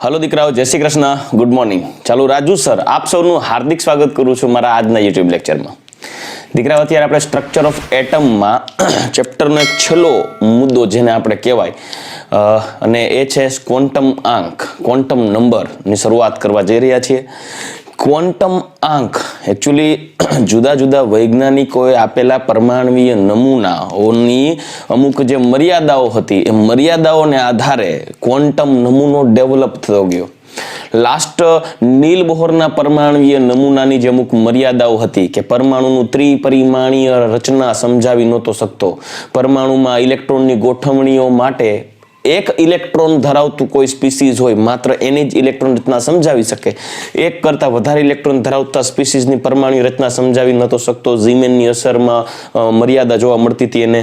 Hello दीकराओ, जय Shri Krishna, good morning. चालू Raju sir आप સૌનું હાર્દિક સ્વાગત કરું છું મારા આજના યુટ્યુબ લેક્ચરમાં। દીકરાઓ, અત્યારે આપણે સ્ટ્રક્ચર ઓફ એટમમાં ચેપ્ટરનો એક છેલ્લો મુદ્દો જેને આપણે કહેવાય અને એ છે ક્વોન્ટમ આંક, ક્વોન્ટમ નંબરની શરૂઆત કરવા જઈ રહ્યા છીએ। ક્વોન્ટમ આંક એકચ્યુઅલી જુદા જુદા વૈજ્ઞાનિકોએ આપેલા પરમાણ્વીય નમૂનાઓની અમુક જે મર્યાદાઓ હતી એ મર્યાદાઓને આધારે ક્વોન્ટમ નમૂનો ડેવલપ થતો ગયો। લાસ્ટ નીલ બોહરના પરમાણ્વીય નમૂનાની જે અમુક મર્યાદાઓ હતી કે પરમાણુનું ત્રિપરિમાણીય રચના સમજાવી નહોતો શકતો, પરમાણુમાં ઇલેક્ટ્રોનની ગોઠવણીઓ માટે એક ઇલેક્ટ્રોન ધરાવતું કોઈ સ્પીસીઝ હોય માત્ર એની જ ઇલેક્ટ્રોન રચના સમજાવી શકે, એક કરતા વધારે ઇલેક્ટ્રોન ધરાવતા સ્પીસીઝની પરમાણુ રચના સમજાવી નહોતો શકતો। ઝીમેનની અસરમાં મર્યાદા જોવા મળતી હતી એને,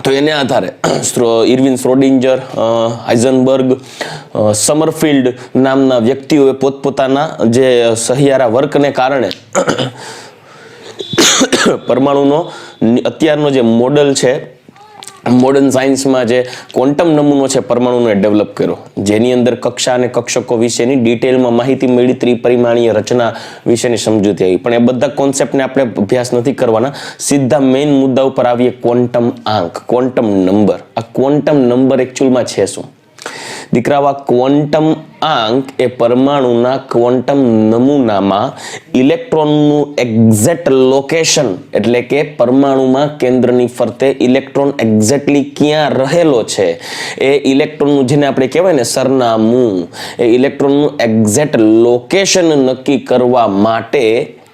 તો એને આધારે ઇર્વિન શ્રોડિંજર, હાઇઝનબર્ગ, સમરફિલ્ડ નામના વ્યક્તિઓએ પોતપોતાના જે સહિયારા વર્કને કારણે પરમાણુનો અત્યારનો જે મોડલ છે, મોડર્ન સાયન્સમાં જે ક્વોન્ટમ નમૂનો છે પરમાણુને ડેવલપ કર્યો, જેની અંદર કક્ષા અને કક્ષકો વિશેની ડિટેલમાં માહિતી મળી, ત્રિપરિમાણીય રચના વિશેની સમજૂતી આવી। પણ એ બધા કોન્સેપ્ટને આપણે અભ્યાસ નથી કરવાના, સીધા મેઇન મુદ્દા ઉપર આવીએ, ક્વોન્ટમ આંક, ક્વોન્ટમ નંબર। આ ક્વોન્ટમ નંબર એકચ્યુઅલમાં છે શું દીકરાઓ? આ ક્વોન્ટમ આંક એ પરમાણુના ક્વોન્ટમ નમૂનામાં ઇલેક્ટ્રોનનું એક્ઝેક્ટ લોકેશન, એટલે કે પરમાણુમાં કેન્દ્રની ફરતે ઇલેક્ટ્રોન એક્ઝેક્ટલી ક્યાં રહેલો છે એ ઇલેક્ટ્રોનનું, જેને આપણે કહેવાય ને સરનામું, એ ઇલેક્ટ્રોનનું એક્ઝેક્ટ લોકેશન નક્કી કરવા માટે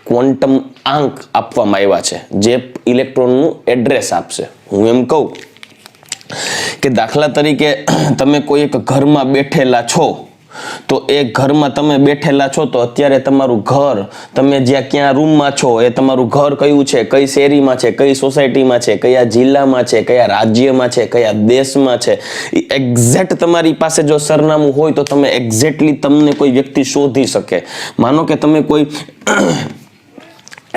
ક્વોન્ટમ આંક આપવામાં આવ્યા છે, જે ઇલેક્ટ્રોનનું એડ્રેસ આપશે। હું એમ કહું કે દાખલા તરીકે તમે કોઈ એક ઘરમાં બેઠેલા છો, તો એ ઘરમાં તમે બેઠેલા છો તો અત્યારે તમારું ઘર, તમે જ્યાં ક્યાં રૂમમાં છો એ તમારું ઘર કયું છે, કઈ શેરીમાં છે, કઈ સોસાયટીમાં છે, કયા જિલ્લામાં છે, કયા રાજ્યમાં છે, કયા દેશમાં છે, એક્ઝેક્ટ તમારી પાસે જો સરનામું હોય તો તમે એક્ઝેક્ટલી તમને કોઈ વ્યક્તિ શોધી શકે। માનો કે તમે કોઈ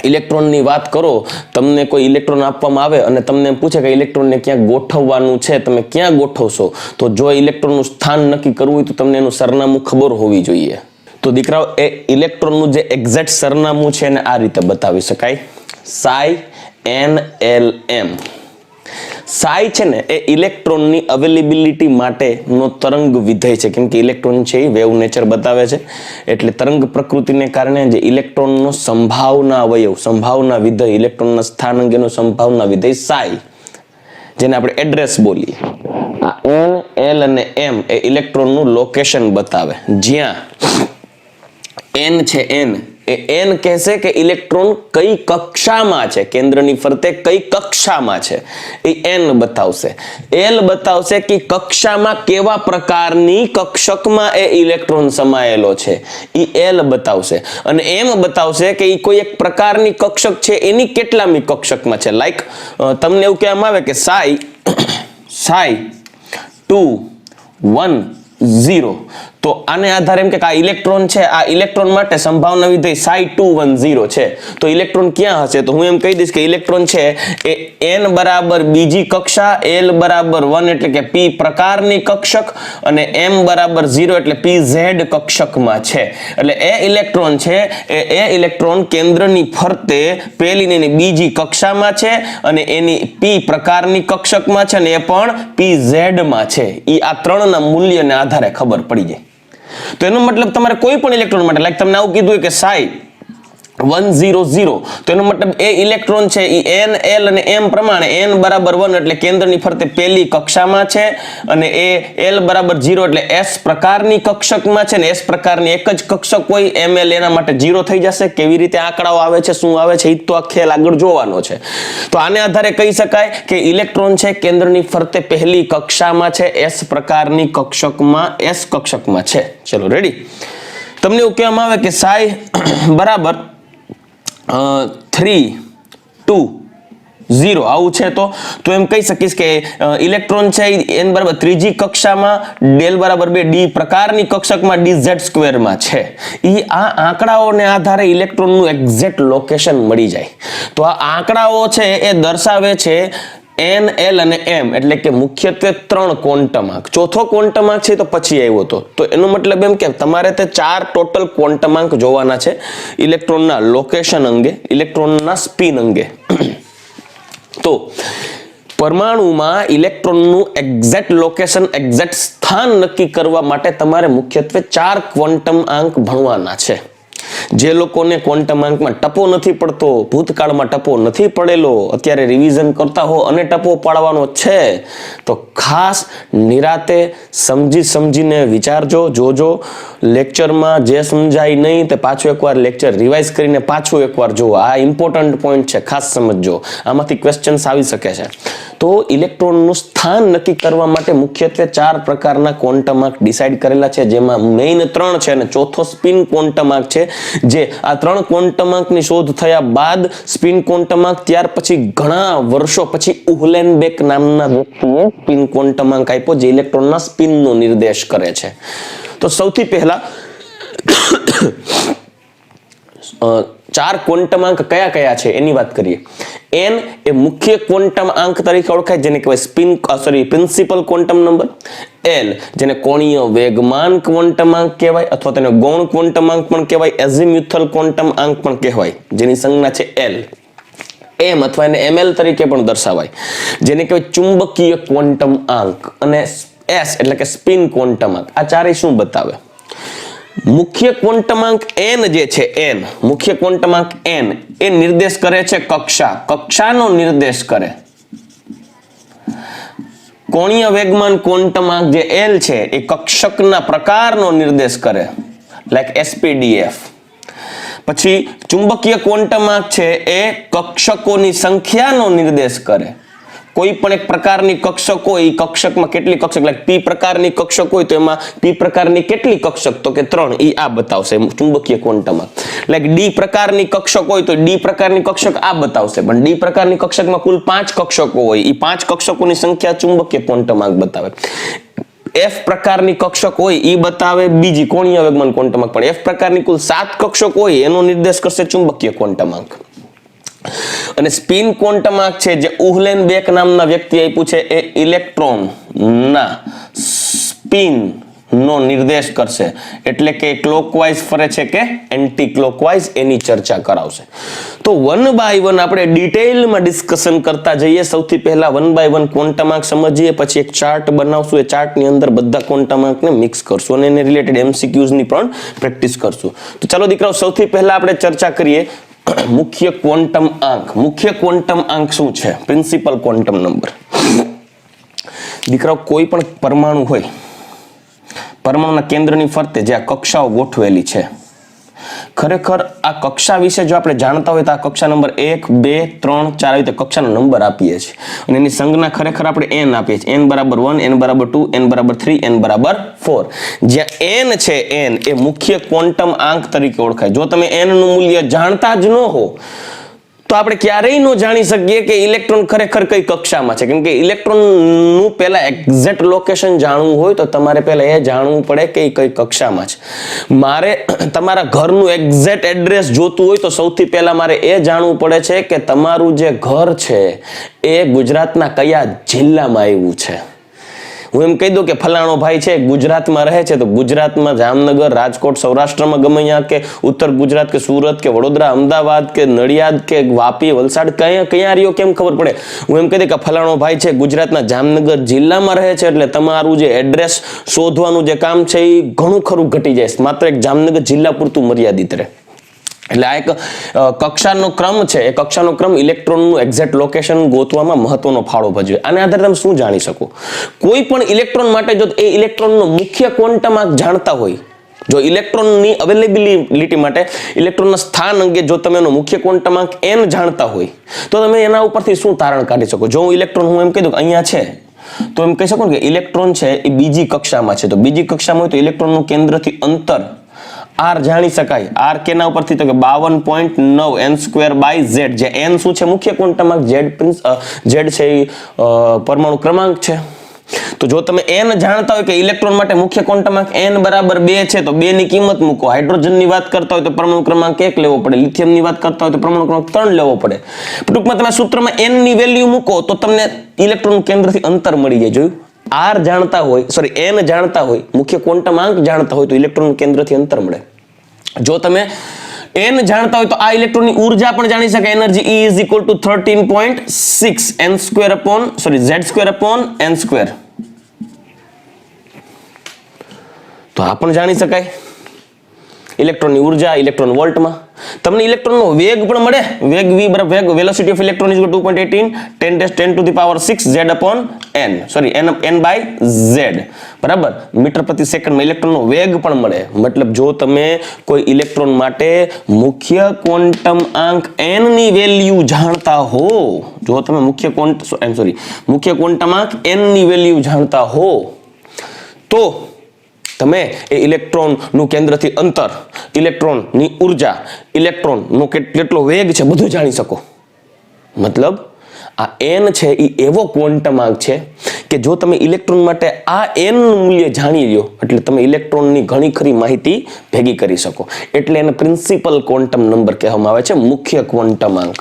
ઇલેક્ટ્રોનની વાત કરો, તમને કોઈ ઇલેક્ટ્રોન આપવામાં આવે અને તમને પૂછે કે ઇલેક્ટ્રોનને ક્યાં ગોઠવવાનું છે, તમે ક્યાં ગોઠવશો, તો જો ઇલેક્ટ્રોનનું સ્થાન નક્કી કરવું હોય તો તમને એનું સરનામું ખબર હોવી જોઈએ। તો દીકરાઓ, એ ઇલેક્ટ્રોનનું જે એક્ઝેક્ટ સરનામું છે એને આ રીતે બતાવી શકાય, psi_NLM। psi છે ને એ ઇલેક્ટ્રોનની અવેલેબિલિટી માટેનો તરંગ વિધેય છે, કેમ કે ઇલેક્ટ્રોન છે એ વેવ નેચર બતાવે છે, એટલે તરંગ પ્રકૃતિને કારણે જે ઇલેક્ટ્રોનનો સંભાવના અવયવ, સંભાવના વિધેય, ઇલેક્ટ્રોનના સ્થાન અંગેનો સંભાવના વિધેય psi, જેને આપણે એડ્રેસ બોલીએ, આ N, L અને M એ ઇલેક્ટ્રોનનું લોકેશન બતાવે। જ્યાં N છે, N કહેશે કે ઇલેક્ટ્રોન કઈ કક્ષામાં છે, કેન્દ્રની ફરતે કઈ કક્ષામાં છે એ N બતાવશે। L બતાવશે કે કક્ષામાં કેવા પ્રકારની કક્ષકમાં એ ઇલેક્ટ્રોન સમાયેલો છે, એ L બતાવશે। અને M બતાવશે કે એ કોઈ એક પ્રકારની કક્ષક છે, એની કેટલામી કક્ષકમાં છે। લાઈક તમને એવું કહેવામાં આવે કે psi 2 1 0, તો આને આધારે એમ કે આ ઇલેક્ટ્રોન છે, આ ઇલેક્ટ્રોન માટે સંભાવના વિધેય psi210 છે, તો ઇલેક્ટ્રોન ક્યાં હશે? તો હું એમ કહી દઈશ કે ઇલેક્ટ્રોન છે એ N બરાબર બીજી કક્ષા, L બરાબર 1 એટલે કે P પ્રકારની કક્ષક, અને M બરાબર 0 એટલે PZ કક્ષકમાં છે। એટલે એ ઇલેક્ટ્રોન છે એ ઇલેક્ટ્રોન કેન્દ્રની ફરતે પહેલી ને બીજી કક્ષામાં છે, અને એની P પ્રકારની કક્ષકમાં છે, અને એ પણ PZ માં છે। એ આ ત્રણના મૂલ્યને આધારે ખબર પડી જાય। તો એનો મતલબ તમારે કોઈ પણ ઇલેક્ટ્રોન માટે, લાઈક તમને આવું કીધું કે psi100, તો એનો મતલબ એ ઇલેક્ટ્રોન છે એ N, L અને M પ્રમાણે N બરાબર 1 એટલે કેન્દ્રની ફરતે પહેલી કક્ષામાં છે, અને એ L બરાબર 0 એટલે S પ્રકારની કક્ષકમાં છે, ને S પ્રકારની એક જ કક્ષક હોય, ML એના માટે 0 થઈ જશે। કેવી રીતે આંકડાઓ આવે છે, શું આવે છે, એ તો આ ખેલ આગળ જોવાનો છે। તો આને આધારે કહી શકાય કે ઇલેક્ટ્રોન છે કેન્દ્રની ફરતે પહેલી કક્ષામાં છે, S પ્રકારની કક્ષકમાં, S કક્ષકમાં છે। ચલો રેડી? તમને એવું કહેવામાં આવે કે psi બરાબર 3 2 0 આવું છે, તો એમ કહી શકીશ કે ઇલેક્ટ્રોન છે N બરાબર ત્રીજી કક્ષામાં, ડેલ બરાબર 2 D પ્રકારની કક્ષકમાં dz² માં છે। એ આ આંકડાઓને આધારે ઇલેક્ટ્રોનનું એક્ઝેક્ટ લોકેશન મળી જાય। તો આ આંકડાઓ છે એ દર્શાવે છે એન, એલ અને એમ એટલે કે મુખ્યત્વે 3 ક્વોન્ટમ આંક. ચોથો ક્વોન્ટમ આંક છે તો પછી આવ્યો હતો. તો એનો મતલબ એમ કે તમારે તે 4 ટોટલ ક્વોન્ટમ આંક જોવાના છે ઇલેક્ટ્રોનના લોકેશન અંગે, ઇલેક્ટ્રોનના સ્પિન અંગે. તો પરમાણુમાં ઇલેક્ટ્રોનનું એક્ઝેક્ટ લોકેશન, એક્ઝેક્ટ સ્થાન નક્કી કરવા માટે તમારે મુખ્યત્વે 4 ક્વોન્ટમ આંક ભણવાના છે. જે લોકોને ક્વોન્ટમ આંકમાં ટપો નથી પડતો, ભૂતકાળમાં ટપો નથી પડેલો, અત્યારે રિવિઝન કરતા હો અને ટપો પાડવાનો છે, તો ખાસ નિરાતે સમજીને વિચારજો, જોજો. લેક્ચરમાં જે સમજાય નહીં તે પાછું એકવાર લેક્ચર રિવાઇઝ કરીને પાછું એકવાર જુઓ. આ ઇમ્પોર્ટન્ટ પોઈન્ટ છે, ખાસ સમજજો. આમાંથી ક્વેશ્ચન્સ આવી શકે છે. તો ઇલેક્ટ્રોનનું સ્થાન નક્કી કરવા માટે મુખ્યત્વે 4 પ્રકારના ક્વોન્ટમ આંક ડિસાઇડ કરેલા છે, જેમાં મેઇન 3 છે અને ચોથો સ્પિન ક્વોન્ટમ આંક છે. જે આ 3 ક્વોન્ટમ આંકની શોધ થયા બાદ સ્પિન ક્વોન્ટમ આંક, ત્યાર પછી ઘણા વર્ષો પછી ઉહલેનબેક નામના વ્યક્તિએ સ્પિન ક્વોન્ટમ આંક આપ્યો, જે ઇલેક્ટ્રોનના સ્પિનનો નિર્દેશ કરે છે. તો સૌથી પહેલા 4 ક્વોન્ટમ આંક કયા કયા છે એની વાત કરીએ. n એ મુખ્ય ક્વોન્ટમ આંક તરીકે ઓળખાય, જેને કહેવાય પ્રિન્સિપલ ક્વોન્ટમ નંબર. l જેને કોણીય વેગમાન ક્વોન્ટમ આંક કહેવાય, અથવા તેને ગૌણ ક્વોન્ટમ આંક પણ કહેવાય, એઝિમ્યુથલ ક્વોન્ટમ આંક પણ કહેવાય, જેની સંજ્ઞા છે l. m અથવા એને ml તરીકે પણ દર્શાવાય, જેને કહેવાય ચુંબકીય ક્વોન્ટમ આંક. અને s એટલે કે સ્પિન ક્વોન્ટમ આંક. આ ચારેય શું બતાવે? મુખ્ય ક્વોન્ટમાંક n જે છે, n મુખ્ય ક્વોન્ટમાંક n એ નિર્દેશ કરે છે કક્ષાનો નિર્દેશ કરે. કોણીય વેગમાન ક્વોન્ટમાંક જે l છે એ કક્ષકના પ્રકારનો નિર્દેશ કરે, લાઈક SPDF. પછી ચુંબકીય ક્વોન્ટમાંક છે એ કક્ષકોની સંખ્યાનો નિર્દેશ કરે. કોઈ પણ એક પ્રકારની કક્ષક હોય, એ કક્ષકમાં કેટલી કક્ષક, લાઈક p પ્રકારની કક્ષક હોય તો એમાં p પ્રકારની કેટલી કક્ષક, તો કે 3, એ આ બતાવશે ચુંબકીય ક્વોન્ટમમાં. લાઈક d પ્રકારની કક્ષક હોય તો d પ્રકારની કક્ષક આ બતાવશે, પણ d પ્રકારની કક્ષકમાં કુલ 5 કક્ષકો હોય, એ 5 કક્ષકોની સંખ્યા ચુંબકીય ક્વોન્ટમાંક બતાવે. f પ્રકારની કક્ષક હોય એ બતાવે બીજી કોણીય વેગમાન ક્વોન્ટમાંક, પણ f પ્રકારની કુલ 7 કક્ષક હોય એનો નિર્દેશ કરશે ચુંબકીય ક્વોન્ટમાંક. અને સ્પિન ક્વોન્ટમાંક છે જે ઉહલેનબેક નામના વ્યક્તિ આપ્યું છે, એ ઇલેક્ટ્રોન ના સ્પિન નો નિર્દેશ કરશે, એટલે કે ક્લોકવાઇઝ ફરે છે કે એન્ટી ક્લોકવાઇઝ, એની ચર્ચા કરાવશે. તો 1 by 1 આપણે ડિટેલમાં ડિસ્કશન કરતા જઈએ. સૌથી પહેલા 1 by 1 ક્વોન્ટમાંક સમજીએ, પછી એક ચાર્ટ બનાવશું, એ ચાર્ટની અંદર બધા ક્વોન્ટમાંકને મિક્સ કરશું અને એને રિલેટેડ MCQs ની પણ પ્રેક્ટિસ કરશું. તો ચાલો દીકરાઓ, સૌથી પહેલા આપણે ચર્ચા કરીએ મુખ્ય ક્વોન્ટમ આંક. મુખ્ય ક્વોન્ટમ આંક શું છે? Principal quantum number. દીકરાઓ, કોઈ પણ પરમાણુ હોય, પરમાણુના કેન્દ્રની ફરતે જે આ કક્ષાઓ ગોઠવેલી છે, ખરેખર આ કક્ષા વિશે જો આપણે જાણતા હોય તો આ કક્ષા નંબર 1, 2, 3, 4 આવી રીતે કક્ષાનો નંબર આપીએ છીએ, અને એની સંજ્ઞા ખરેખર આપણે n આપીએ છીએ. n બરાબર 1, n બરાબર 2, n બરાબર 3, n બરાબર 4. જ્યાં n છે, n એ મુખ્ય ક્વોન્ટમ આંક તરીકે ઓળખાય. જો તમે n નું મૂલ્ય જાણતા જ ન હો તો આપણે ક્યારેય ન જાણી શકીએ કે ઇલેક્ટ્રોન ખરેખર કઈ કક્ષામાં છે. કેમ કે ઇલેક્ટ્રોનનું પહેલા એક્ઝેક્ટ લોકેશન જાણવું હોય તો તમારે પહેલા એ જાણવું પડે કે એ કઈ કક્ષામાં છે. મારે તમારા ઘરનું એક્ઝેક્ટ એડ્રેસ જોતું હોય તો સૌથી પહેલા મારે એ જાણવું પડે છે કે તમારું જે ઘર છે એ ગુજરાતના કયા જિલ્લામાં આવ્યું છે. હું એમ કહી દઉં કે ફલાણો ભાઈ છે ગુજરાતમાં રહે છે, તો ગુજરાતમાં જામનગર, રાજકોટ, સૌરાષ્ટ્રમાં ગમે ત્યાં, કે ઉત્તર ગુજરાત કે સુરત કે વડોદરા, અમદાવાદ કે નડિયાદ કે વાપી, વલસાડ, કયા રહ્યો કેમ ખબર પડે? હું એમ કહી દઉં કે ફલાણો ભાઈ છે ગુજરાતના જામનગર જિલ્લામાં રહે છે, એટલે તમારું જે એડ્રેસ શોધવાનું જે કામ છે એ ઘણું ખરું ઘટી જાય, માત્ર એક જામનગર જિલ્લા પૂરતું મર્યાદિત રહે. એટલે આ એક કક્ષાનો ક્રમ છે. એ કક્ષાનો ક્રમ ઇલેક્ટ્રોનનું એક્ઝેક્ટ લોકેશન ગોતવામાં મહત્વનો ફાળો ભજવે. આને આધારે તમે શું જાણી શકો? કોઈ પણ ઇલેક્ટ્રોન માટે જો એ ઇલેક્ટ્રોનનો મુખ્ય ક્વોન્ટમાંક જાણતા હોય, જો ઇલેક્ટ્રોનની અવેલેબિલિટી માટે ઇલેક્ટ્રોનના સ્થાન અંગે જો તમે એનો મુખ્ય ક્વોન્ટમાંક n જાણતા હોય તો તમે એના ઉપરથી શું તારણ કાઢી શકો? જો ઇલેક્ટ્રોન હું એમ કહી દઉં કે અહીંયા છે, તો એમ કહી શકો કે ઇલેક્ટ્રોન છે એ બીજી કક્ષામાં છે. તો બીજી કક્ષામાં હોય તો ઇલેક્ટ્રોનનું કેન્દ્રથી અંતર r જાણી શકાય. r કેના ઉપરથી? તો કે 52.9 n²/z. જે n શું છે? મુખ્ય ક્વોન્ટમાંક. z છે એ પરમાણુ ક્રમાંક છે. તો જો તમે n જાણતા હોય કે ઇલેક્ટ્રોન માટે મુખ્ય ક્વોન્ટમાંક n બરાબર 2 છે તો 2 ની કિંમત મૂકો. હાઇડ્રોજનની વાત કરતા હોય તો પરમાણુ ક્રમાંક 1 લેવો પડે, લિથિયમની વાત કરતા હોય તો પરમાણુ ક્રમાંક 3 લેવો પડે. ટૂંકમાં તમે સૂત્રમાં n ની વેલ્યુ મૂકો તો તમને ઇલેક્ટ્રોન કેન્દ્રથી અંતર મળી જાય. જોયું? r જાણતા હોય, સોરી n જાણતા હોય, મુખ્ય ક્વોન્ટમાંક જાણતા હોય તો ઇલેક્ટ્રોન કેન્દ્રથી અંતર મળે. જો તમે n જાણતા હોય તો આ ઇલેક્ટ્રોનની ઊર્જા પણ જાણી શકાય. Energy E is equal to 13.6 z² તો આ પણ જાણી શકાય. ઇલેક્ટ્રોનની ઊર્જા ઇલેક્ટ્રોન વોલ્ટમાં. તમને ઇલેક્ટ્રોનનો વેગ પણ મળે. વેગ v બરાબર વેગ velocity of electron is 2.18 10 to the power 6 z/n sorry n/z બરાબર મીટર પ્રતિ સેકન્ડમાં ઇલેક્ટ્રોનનો વેગ પણ મળે. મતલબ જો તમે કોઈ ઇલેક્ટ્રોન માટે મુખ્ય ક્વોન્ટમ આંક n ની વેલ્યુ જાણતા હો, જો તમે મુખ્ય ક્વોન્ટમાંક n ની વેલ્યુ જાણતા હો તો તમે એ ઇલેક્ટ્રોનનું કેન્દ્રથી અંતર, ઇલેક્ટ્રોનની ઊર્જા, ઇલેક્ટ્રોનનો કેટલો વેગ છે બધું જાણી શકો. મતલબ આ n છે એ એવો ક્વોન્ટમાંક છે કે જો તમે ઇલેક્ટ્રોન માટે આ n નું મૂલ્ય જાણી લ્યો એટલે તમે ઇલેક્ટ્રોનની ઘણી ખરી માહિતી ભેગી કરી શકો. એટલે એને પ્રિન્સિપલ ક્વોન્ટમ નંબર કહેવામાં આવે છે, મુખ્ય ક્વોન્ટમાંક.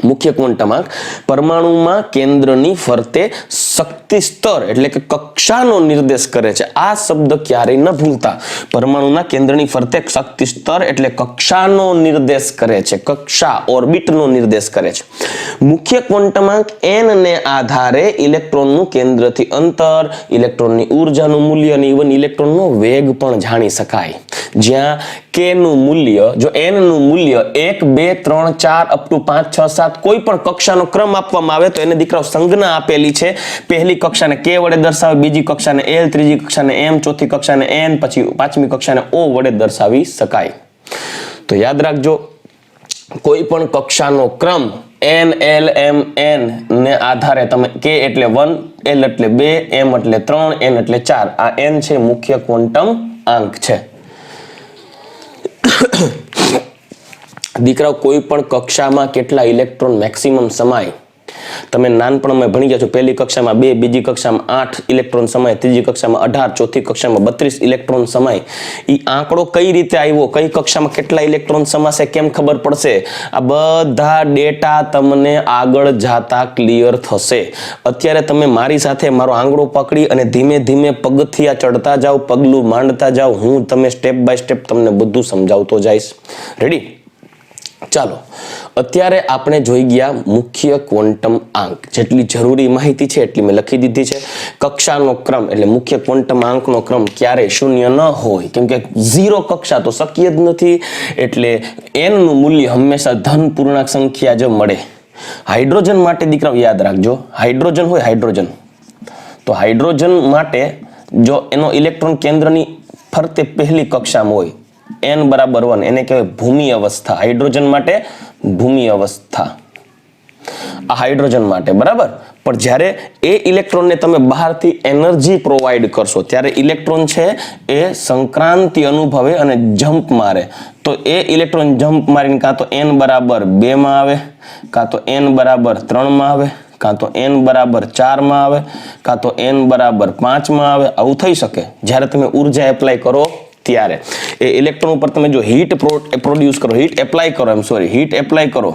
મુખ્ય ક્વોન્ટમાંક પરમાણુમાં કેન્દ્રની ફરતે શક્તિ સ્તર એટલે કે કક્ષાનો નિર્દેશ કરે છે. આ શબ્દ ક્યારેય ન ભૂલતા. પરમાણુના કેન્દ્રની ફરતે શક્તિ સ્તર એટલે કક્ષાનો નિર્દેશ કરે છે, કક્ષા ઓર્બિટનો નિર્દેશ કરે છે. મુખ્ય ક્વોન્ટમાંક n ને આધારે ઇલેક્ટ્રોનનું કેન્દ્રથી અંતર, ઇલેક્ટ્રોનની ઊર્જાનું મૂલ્ય અને ઇવન ઇલેક્ટ્રોનનો વેગ પણ જાણી શકાય. જ્યાં k નું મૂલ્ય, જો n નું મૂલ્ય 1 2 3 4 અપ ટુ 5 6 7 કોઈ પણ કક્ષાનો ક્રમ આપવામાં આવે તો એને દીકરાઓ સંજ્ઞા આપેલી છે. પહેલી કક્ષાને k વડે દર્શાવે, બીજી કક્ષાને l, ત્રીજી કક્ષાને m, ચોથી કક્ષાને n, પછી પાંચમી કક્ષાને o વડે દર્શાવી શકાય. તો યાદ રાખજો કોઈ પણ કક્ષાનો ક્રમ n l m n ને આધારે તમે k એટલે 1, l એટલે 2, m એટલે 3, n એટલે 4 આ n છે મુખ્ય ક્વોન્ટમ આંક છે. દીકરાઓ કોઈ પણ કક્ષામાં કેટલા ઇલેક્ટ્રોન મેક્સિમમ સમાય તમે નાનપણમાં ભણી ગયા છો. પહેલી કક્ષામાં 2, બીજી કક્ષામાં 8 ઇલેક્ટ્રોન સમાય, ત્રીજી કક્ષામાં 18, ચોથી કક્ષામાં 32 ઇલેક્ટ્રોન સમાય. એ આંકડો કઈ રીતે આવ્યો, કઈ કક્ષામાં કેટલા ઇલેક્ટ્રોન સમાશે કેમ ખબર પડશે? આ બધા ડેટા તમને આગળ જાતા ક્લિયર થશે. અત્યારે તમે મારી સાથે મારો આંગળો પકડી અને ધીમે ધીમે પગથિયા ચડતા જાઓ, પગલું માંડતા જાઓ. હું તમે સ્ટેપ બાય સ્ટેપ તમને બધું સમજાવતો જઈશ. રેડી? ચાલો અત્યારે આપણે જોઈ ગયા મુખ્ય ક્વોન્ટમ આંક. જેટલી જરૂરી માહિતી છે એટલી મેં લખી દીધી છે. કક્ષાનો ક્રમ એટલે મુખ્ય ક્વોન્ટમ આંકનો ક્રમ ક્યારે શૂન્ય ન હોય, કેમ કે 0 કક્ષા તો શક્ય જ નથી. એટલે n નું મૂલ્ય હંમેશા ધન પૂર્ણાંક સંખ્યા જ મળે. હાઇડ્રોજન માટે દીકરાઓ યાદ રાખજો, હાઇડ્રોજન હોય હાઇડ્રોજન, તો હાઇડ્રોજન માટે જો એનો ઇલેક્ટ્રોન કેન્દ્રની ફરતે પહેલી કક્ષામાં હોય n બરાબર 1 એને કહેવાય ભૂમિ અવસ્થા. હાઇડ્રોજન માટે ભૂમિ અવસ્થા આ હાઇડ્રોજન માટે બરાબર. પણ જ્યારે એ ઇલેક્ટ્રોનને તમે બહારથી એનર્જી પ્રોવાઈડ કરશો ત્યારે ઇલેક્ટ્રોન છે એ સંક્રાંતિ અનુભવે અને જમ્પ મારે. તો એ ઇલેક્ટ્રોન જમ્પ મારીને કાં તો n બરાબર 2 માં આવે, કાં તો n બરાબર 3 માં આવે, કાં તો n બરાબર 4 માં આવે, કાં તો n બરાબર 5 માં આવે. આવું થઈ શકે જ્યારે તમે ઉર્જા એપ્લાય કરો ત્યારે. એ ઇલેક્ટ્રોન ઉપર તમે જો હીટ પ્રોડ્યુસ કરો, હીટ એપ્લાય કરો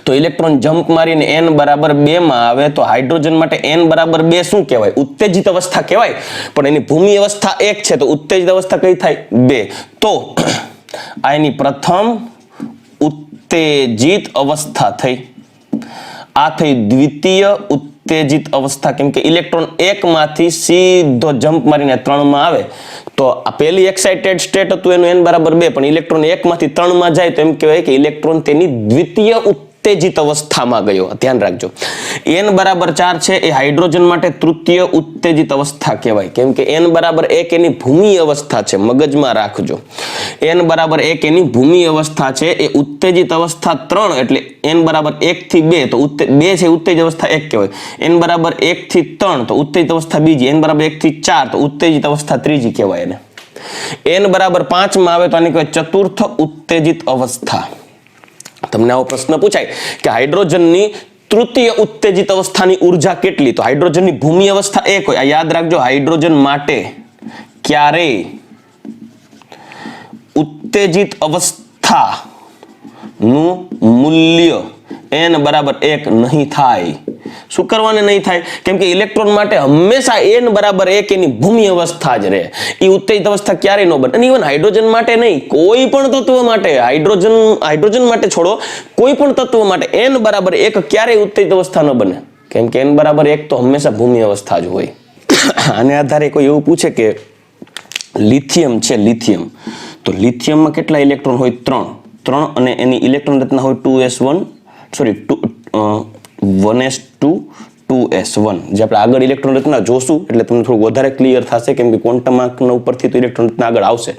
તો ઇલેક્ટ્રોન જમ્પ મારીને n બરાબર 2 માં આવે. તો હાઇડ્રોજન માટે n બરાબર 2 શું કહેવાય? ઉત્તેજિત અવસ્થા કહેવાય. પણ એની ભૂમિ અવસ્થા 1 છે તો ઉત્તેજિત અવસ્થા કઈ થાય? 2. તો આ એની પ્રથમ ઉત્તેજિત અવસ્થા થઈ. આ થઈ દ્વિતીય ઉત્તેજિત અવસ્થા, કેમ કે ઇલેક્ટ્રોન 1 માંથી સીધો જમ્પ મારીને 3 માં આવે. તો આ પહેલી એક્સાઇટેડ સ્ટેટ હતું એનું n બરાબર 2, પણ ઇલેક્ટ્રોન 1 માંથી 3 માં જાય તો એમ કહેવાય કે ઇલેક્ટ્રોન તેની દ્વિતીય ઉત્તેજિત અવસ્થામાં ગયો. ધ્યાન રાખજો n બરાબર 4 છે એ હાઇડ્રોજન માટે તૃતીય ઉત્તેજિત અવસ્થા કહેવાય, કેમ કે n બરાબર 1 એની ભૂમિ અવસ્થા છે. મગજમાં રાખજો n બરાબર 1 એની ભૂમિ અવસ્થા છે. એ ઉત્તેજિત અવસ્થા 3 એટલે n બરાબર 1 થી 2 તો 2 છે ઉત્તેજિત અવસ્થા 1 કહેવાય. n બરાબર 1 થી 3 તો ઉત્તેજિત અવસ્થા બીજી. n બરાબર 1 થી 4 તો ઉત્તેજિત અવસ્થા ત્રીજી કહેવાય એને. n બરાબર 5 માં આવે તો આને કહેવાય ચતુર્થ ઉત્તેજિત અવસ્થા. તમને આવો પ્રશ્ન પૂછાય કે હાઇડ્રોજનની તૃતીય ઉત્તેજિત અવસ્થાની ઉર્જા કેટલી? તો હાઇડ્રોજનની ભૂમિ અવસ્થા 1 હોય. આ યાદ રાખજો, હાઇડ્રોજન માટે ક્યારેય ઉત્તેજિત અવસ્થાનું મૂલ્ય n બરાબર 1 નહીં થાય. શું કરવાને નહીં થાય? કેમ કે ઇલેક્ટ્રોન માટે હંમેશા n બરાબર 1 એની ભૂમિ અવસ્થા જ રહે. એ ઉત્તેજિત અવસ્થા ક્યારેય ન બને. અને ઇવન હાઇડ્રોજન માટે નહીં, કોઈ પણ તત્વ માટે, હાઇડ્રોજન માટે છોડો, કોઈ પણ તત્વ માટે n બરાબર 1 ક્યારેય ઉત્તેજિત અવસ્થા ન બને. કેમ કે n બરાબર 1 તો હંમેશા ભૂમિ અવસ્થા જ હોય. આને આધારે કોઈ એવું પૂછે કે લિથિયમ છે, લિથિયમ, તો લિથિયમમાં કેટલા ઇલેક્ટ્રોન હોય? 3 અને એની ઇલેક્ટ્રોન રચના હોય 1s1, જે આપણે આગળ ઇલેક્ટ્રોન રચના જોશું એટલે તમને થોડું વધારે ક્લિયર થશે, કેમ કે ક્વોન્ટમ આંકના ઉપરથી તો ઇલેક્ટ્રોન રચના આગળ આવશે.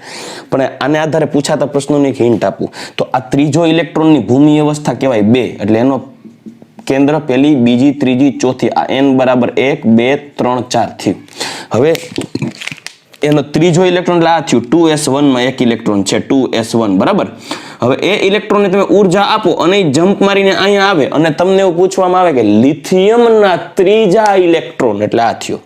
પણ આને આધારે પૂછાતા પ્રશ્નોની એક હિન્ટ આપું તો આ ત્રીજો ઇલેક્ટ્રોનની ભૂમિ અવસ્થા કહેવાય 2, એટલે એનો કેન્દ્ર પહેલી, બીજી, ત્રીજી, ચોથી, આ n બરાબર 1, 2, 3, 4 થયું. હવે એનો ત્રીજો ઇલેક્ટ્રોન એટલે આ થયું 2s1 માં એક ઇલેક્ટ્રોન છે, 2s1 બરાબર. હવે એ ઇલેક્ટ્રોનને તમે ઉર્જા આપો અને જમ્પ મારીને અહીંયા આવે અને તમને એવું પૂછવામાં આવે કે લિથિયમના ત્રીજા ઇલેક્ટ્રોન, એટલે આ થયો,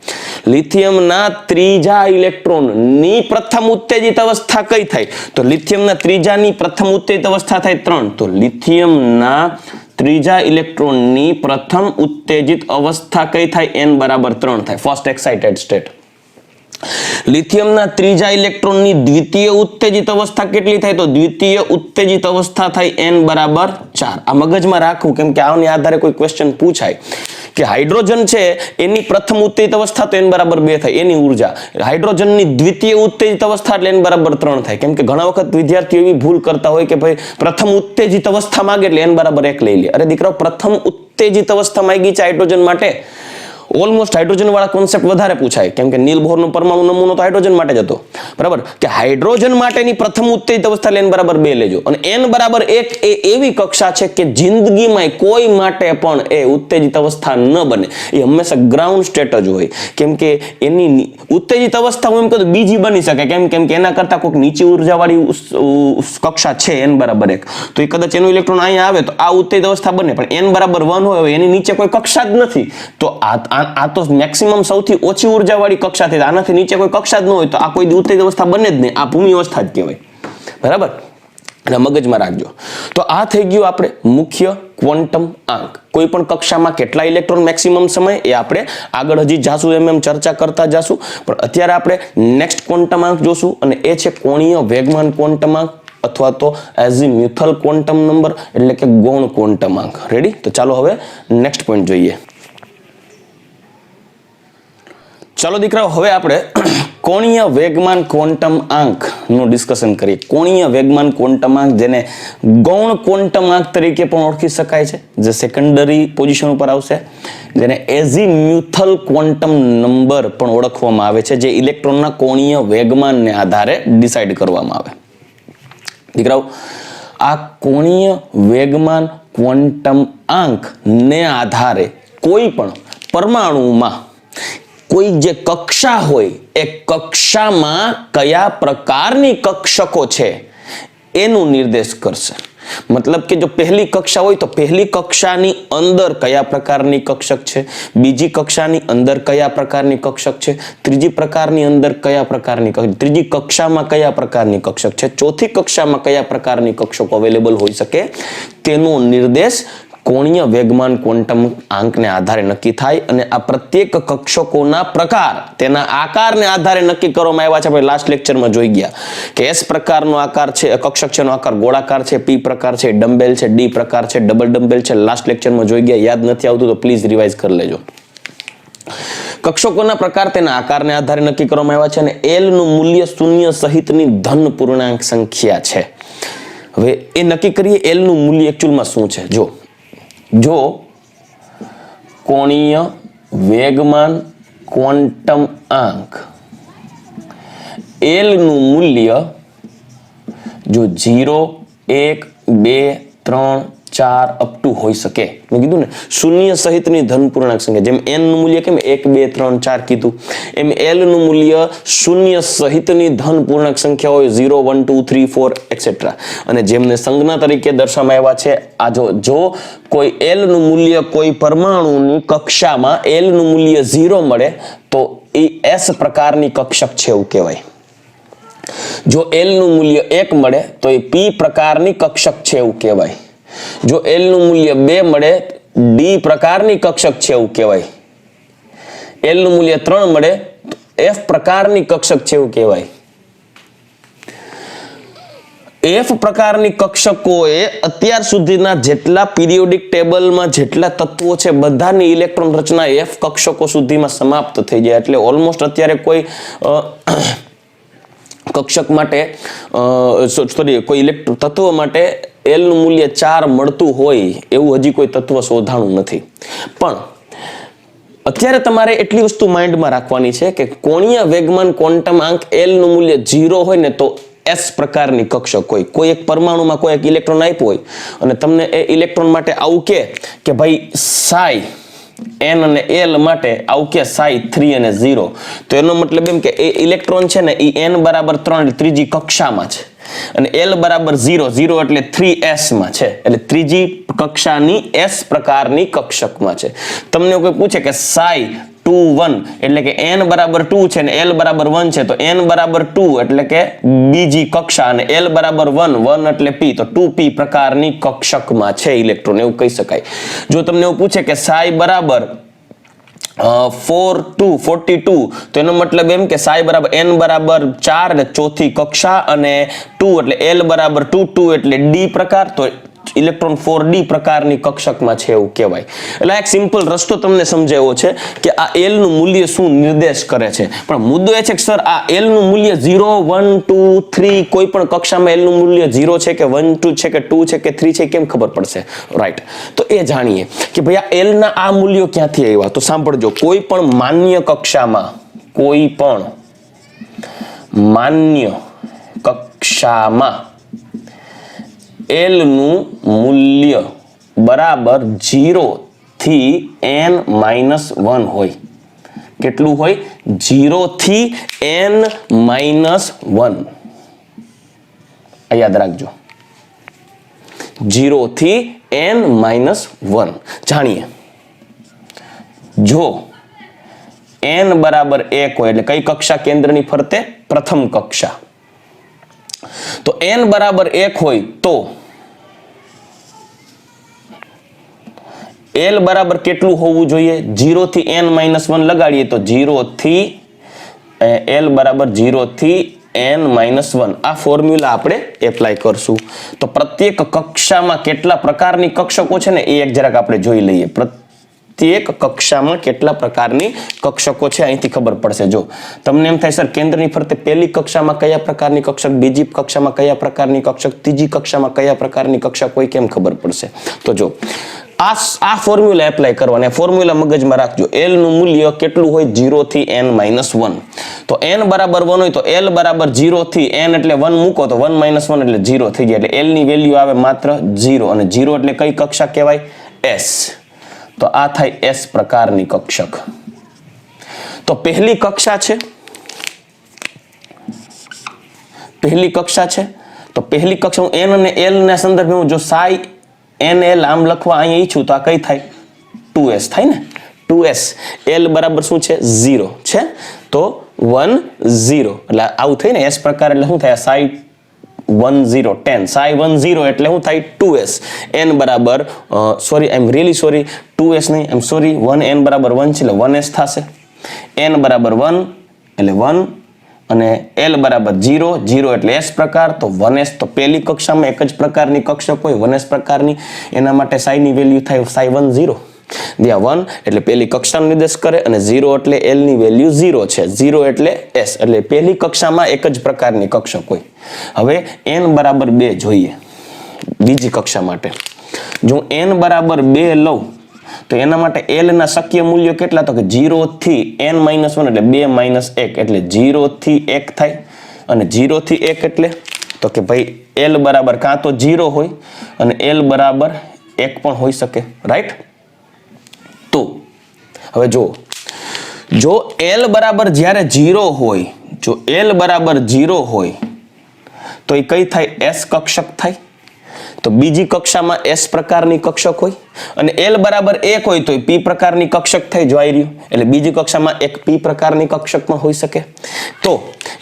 લિથિયમના ત્રીજા ઇલેક્ટ્રોનની પ્રથમ ઉત્તેજિત અવસ્થા કઈ થાય? તો લિથિયમના ત્રીજાની પ્રથમ ઉત્તેજિત અવસ્થા થાય 3, તો લિથિયમના ત્રીજા ઇલેક્ટ્રોનની પ્રથમ ઉત્તેજિત અવસ્થા કઈ થાય? n બરાબર 3 થાય, ફર્સ્ટ એક્સાઇટેડ સ્ટેટ. લિથિયમના ત્રીજા ઇલેક્ટ્રોનની દ્વિતીય ઉત્તેજિત અવસ્થા કેટલી થાય? તો દ્વિતીય ઉત્તેજિત અવસ્થા થાય n બરાબર 4. આ મગજમાં રાખવું, કેમ કે આની આધારે કોઈ ક્વેશ્ચન પૂછાય કે હાઇડ્રોજન છે એની પ્રથમ ઉત્તેજિત અવસ્થા તો n બરાબર 2 થાય એની ઉર્જા, હાઇડ્રોજનની દ્વિતીય ઉત્તેજિત અવસ્થા એટલે n બરાબર 3 થાય. કેમ કે ઘણા વખત વિદ્યાર્થીઓ એવી ભૂલ કરતા હોય કે ભાઈ પ્રથમ ઉત્તેજિત અવસ્થા માંગે એટલે n બરાબર 1 લઈ લે. અરે દીકરાઓ, પ્રથમ ઉત્તેજિત અવસ્થા માંગી છે હાઇડ્રોજન માટે, ઓલમોસ્ટ હાઇડ્રોજન વાળા કોન્સેપ્ટ વધારે પૂછાય, કેમ કે નીલ બોહરનો પરમાણુ નમૂનો તો હાઇડ્રોજન માટે જ હતો, બરાબર, કે હાઇડ્રોજન માટેની પ્રથમ ઉત્તેજિત અવસ્થા n બરાબર 2 લેજો. અને n બરાબર 1 એ એવી કક્ષા છે કે જિંદગીમાં કોઈ માટે પણ એ ઉત્તેજિત અવસ્થા ન બને, એ હંમેશા ગ્રાઉન્ડ સ્ટેટ જ હોય. કેમ કે એની ઉત્તેજિત અવસ્થા હું એમ કહું બીજી બની શકે, કેમ કે એના કરતા કોઈક નીચી ઉર્જાવાળી કક્ષા છે n બરાબર 1, તો એ કદાચ એનું ઇલેક્ટ્રોન અહીંયા આવે તો આ ઉત્તેજિત અવસ્થા બને, પણ n બરાબર 1 હોય એની નીચે કોઈ કક્ષા જ નથી, તો આ તો મેક્સિમમ સૌથી ઓછી ઉર્જાવાળી કક્ષા થઈ, આનાથી નીચે કોઈ કક્ષા જ ન હોય તો આ કોઈ ઉત્તેજિત અવસ્થા બને જ નહીં, આ ભૂમિ અવસ્થા જ કહેવાય, બરાબર. અને મગજમાં રાખજો. તો આ થઈ ગયું આપણે મુખ્ય ક્વોન્ટમ આંક. કોઈ પણ કક્ષામાં કેટલા ઇલેક્ટ્રોન મેક્સિમમ સમય એ આપણે આગળ હજી જાશું એમ ચર્ચા કરતા જાશું, પણ અત્યારે આપણે નેક્સ્ટ ક્વોન્ટમ આંક જોશું અને એ છે કોણીય વેગમાન ક્વોન્ટમ આંક અથવા તો એઝીમ્યુથલ ક્વોન્ટમ નંબર, એટલે કે ગૌણ ક્વોન્ટમ આંક. રેડી? તો ચાલો હવે નેક્સ્ટ પોઈન્ટ જોઈએ. ચાલો દીકરાઓ, હવે આપણે કોણીય વેગમાન ક્વોન્ટમ આંક નું ડિસ્કશન કરીએ. કોણીય વેગમાન ક્વોન્ટમ આંક, જેને ગૌણ ક્વોન્ટમ આંક તરીકે પણ ઓળખી શકાય છે, જે સેકન્ડરી પોઝિશન ઉપર આવશે, જેને એઝીમ્યુથલ ક્વોન્ટમ નંબર પણ ઓળખવામાં આવે છે, જે ઇલેક્ટ્રોનના કોણીય વેગમાનને આધારે ડિસાઇડ કરવામાં આવે. દીકરાઓ, આ કોણીય વેગમાન ક્વોન્ટમ આંક ને આધારે કોઈ પણ પરમાણુમાં કોઈ જે કક્ષા હોય એ કક્ષામાં કયા પ્રકારની કક્ષકો છે એનું નિર્દેશ કરશે. મતલબ કે જો પહેલી કક્ષા હોય તો પહેલી કક્ષાની અંદર કયા પ્રકારની કક્ષક છે, બીજી કક્ષાની અંદર કયા પ્રકારની કક્ષક છે, ત્રીજી પ્રકારની અંદર કયા પ્રકારની, ત્રીજી કક્ષામાં કયા પ્રકારની કક્ષક છે, ચોથી કક્ષામાં કયા પ્રકારની કક્ષકો અવેલેબલ હોઈ શકે, તેનો નિર્દેશ કોણીય વેગમાન ક્વોન્ટમ આંકને આધારે નક્કી થાય. અને આ પ્રત્યેક કક્ષકોના પ્રકાર તેના આકારને આધારે નક્કી કરવામાં આવ્યા છે. આપણે લાસ્ટ લેક્ચરમાં જોઈ ગયા કે S પ્રકારનો આકાર છે, કક્ષક છે, એનો આકાર ગોળાકાર છે, P પ્રકાર છે, ડમ્બેલ છે, D પ્રકાર છે, ડબલ ડમ્બેલ છે. લાસ્ટ લેક્ચરમાં જોઈ ગયા, યાદ નથી આવતું તો પ્લીઝ રિવાઇઝ કરી લેજો. કક્ષકોના પ્રકાર તેના આકારને આધારે નક્કી કરવામાં આવ્યા છે અને L નું મૂલ્ય શૂન્ય સહિતની ધન પૂર્ણાંક સંખ્યા છે. હવે એ નક્કી કરીએ L નું મૂલ્ય એકચ્યુઅલમાં શું છે. જો કોણીય વેગમાન ક્વોન્ટમ આંક L નું મૂલ્ય જો 0, 1, 2, 3 4 અપ ટુ હોઈ શકે. મેં કીધું ને શૂન્ય સહિતની ધન પૂર્ણાંક સંખ્યા, જેમ n નું મૂલ્ય કેમ 1 2 3 4 કીધું, એમ l નું મૂલ્ય શૂન્ય સહિતની ધન પૂર્ણાંક સંખ્યા હોય 0 1 2 3 4 એક્સેટ્રા. અને જેમને સંજ્ઞા તરીકે દર્શાવવામાં આવ્યા છે, આ જો કોઈ l નું મૂલ્ય કોઈ પરમાણુની કક્ષામાં l નું મૂલ્ય 0 મળે તો એ s પ્રકારની કક્ષક છે એવું કહેવાય. જો l નું મૂલ્ય 1 મળે તો એ p પ્રકારની કક્ષક છે એવું કહેવાય. જો l નું મૂલ્ય 2 મળે d પ્રકારની કક્ષક છે એવું કહેવાય. l નું મૂલ્ય 3 મળે તો f પ્રકારની કક્ષક છે એવું કહેવાય. f પ્રકારની કક્ષકોએ અત્યાર સુધીના જેટલા પીરિયોડિક ટેબલમાં જેટલા તત્વો છે બધાની ઇલેક્ટ્રોન રચના f કક્ષકો સુધીમાં સમાપ્ત થઈ જાય. એટલે ઓલમોસ્ટ અત્યારે કોઈ કક્ષક માટે કોઈ તત્વ માટે l નું મૂલ્ય 4 મળતું હોય એવું હજી કોઈ તત્વ શોધાણું નથી. પણ અત્યારે તમારે એટલી વસ્તુ માઇન્ડમાં રાખવાની છે કે કોણીય વેગમાન ક્વોન્ટમ આંક l નું મૂલ્ય 0 હોય ને તો s પ્રકારની કક્ષક હોય. કોઈ એક પરમાણુમાં કોઈ એક ઇલેક્ટ્રોન આપ્યો હોય અને તમને એ ઇલેક્ટ્રોન માટે આવું કે ભાઈ psi n અને l માટે આવું કે psi 3 અને 0, તો એનો મતલબ એમ કે એ ઇલેક્ટ્રોન છે ને એ n બરાબર 3 એટલે ત્રીજી કક્ષામાં છે અને l બરાબર 0 0 એટલે 3s માં છે, એટલે ત્રીજી કક્ષાની s પ્રકારની કક્ષકમાં છે. તમને કોઈ પૂછે કે psi 2 1 એટલે કે n બરાબર 2 છે ને l બરાબર 1 છે, તો n બરાબર 2 એટલે કે બીજી કક્ષા અને l બરાબર 1 1 એટલે p, તો 2p પ્રકારની કક્ષકમાં છે ઇલેક્ટ્રોન એવું કહી શકાય. જો તમને એવું પૂછે કે psi બરાબર 4 2 42, તો એનો મતલબ એમ કે psi બરાબર n બરાબર 4 એટલે ચોથી કક્ષા અને 2 એટલે l બરાબર 2 2 એટલે d પ્રકાર, તો ઇલેક્ટ્રોન 4d પ્રકારની કક્ષકમાં છે એવું કહેવાય. એટલે એક સિમ્પલ રસ્તો તમને સમજાવ્યો છે કે આ l નું મૂલ્ય શું નિર્દેશ કરે છે. પણ મુદ્દો એ છે કે સર આ l નું મૂલ્ય 0 1 2 3 કોઈ પણ કક્ષામાં l નું મૂલ્ય 0 છે કે 1 2 છે કે 2 છે કે 3 છે કેમ ખબર પડશે? રાઈટ, તો એ જાણીએ કે ભાઈ આ l ના આ મૂલ્યો ક્યાંથી આવ્યા. તો સાંભળજો, કોઈ પણ માન્ય કક્ષામાં l નું મૂલ્ય બરાબર 0 થી n - 1 હોય. કેટલું હોય? 0 થી n - 1. યાદ રાખજો, 0 થી n - 1. જાણીએ, જો n બરાબર 1 હોય એટલે કઈ કક્ષા કેન્દ્રની ફરતે? પ્રથમ કક્ષા. તો n બરાબર 1 હોય તો l બરાબર કેટલું હોવું જોઈએ? 0 થી n - 1 લગાડીએ તો 0 થી l બરાબર 0 થી n - 1. આ ફોર્મ્યુલા આપણે એપ્લાય કરશું. તો પ્રત્યેક કક્ષામાં કેટલા પ્રકારની કક્ષકો છે ને એ એક જરાક આપણે જોઈ લઈએ. પ્રત્યેક કક્ષામાં કેટલા પ્રકારની કક્ષકો છે અહીંથી ખબર પડશે. જો તમને એમ થાય સર કેન્દ્રની ફરતે પહેલી કક્ષામાં કયા પ્રકારની કક્ષક, બીજી કક્ષામાં કયા પ્રકારની કક્ષક, ત્રીજી કક્ષામાં કયા પ્રકારની કક્ષક હોય કેમ ખબર પડશે? તો જો આ ફોર્મ્યુલા એપ્લાય કરવાના, ફોર્મ્યુલા મગજમાં રાખજો. l નું મૂલ્ય કેટલું હોય? 0 થી n - 1. તો n બરાબર 1 હોય તો l બરાબર 0 થી n એટલે 1 મૂકો તો 1 - 1 એટલે 0 થઈ જાય. એટલે l ની વેલ્યુ આવે માત્ર 0 અને 0 એટલે કઈ કક્ષા કહેવાય? s. તો આ થાય s પ્રકારની કક્ષક. તો પહેલી કક્ષા છે, તો પહેલી કક્ષા હું n અને l ના સંદર્ભે હું જો psi n l આમ લખવા અહીંયા ઈચ્છું તો આ કઈ થાય? 2s થાય ને? 2s. l બરાબર શું છે? 0 છે, તો 1 0 એટલે આવું થાય ને. s પ્રકાર એટલે શું થાય? psi 1 0 10, psi 1 0 એટલે શું થાય? 2s. n બરાબર sorry, I am really sorry, 2s નહીં, આઈ એમ સોરી, 1 n બરાબર 1 છે એટલે 1s થશે. n બરાબર 1 એટલે 1 અને l બરાબર 0 0 એટલે s પ્રકાર, તો 1s. તો પહેલી કક્ષામાં એક જ પ્રકારની કક્ષક હોય 1s પ્રકારની, એના માટે psi ની વેલ્યુ થાય psi 1 0. જ્યાં 1 એટલે પહેલી કક્ષાનો નિર્દેશ કરે અને 0 એટલે l ની વેલ્યુ 0 છે, 0 એટલે s, એટલે પહેલી કક્ષામાં એક જ પ્રકારની કક્ષક હોય. હવે n બરાબર 2 જોઈએ બીજી કક્ષા માટે. જો n બરાબર 2 લઉં તો એના માટે l ના શક્ય મૂલ્યો કેટલા? તો કે 0 થી n - 1 એટલે 2 - 1 એટલે 0 થી 1 થાય અને 0 થી 1 એટલે તો કે ભાઈ L બરાબર કાં તો 0 હોય અને L બરાબર 1 પણ હોઈ શકે, રાઈટ? તો હવે જો L બરાબર જ્યારે 0 હોય, જો L બરાબર 0 હોય તો એ કઈ થાય? S કક્ષક થાય. તો બીજી કક્ષામાં S પ્રકારની કક્ષક હોય અને L બરાબર 1 હોય તો P પ્રકારની કક્ષક થઈ જોઈ રહ્યું, એટલે બીજી કક્ષામાં એક P પ્રકારની કક્ષક પણ હોઈ શકે. તો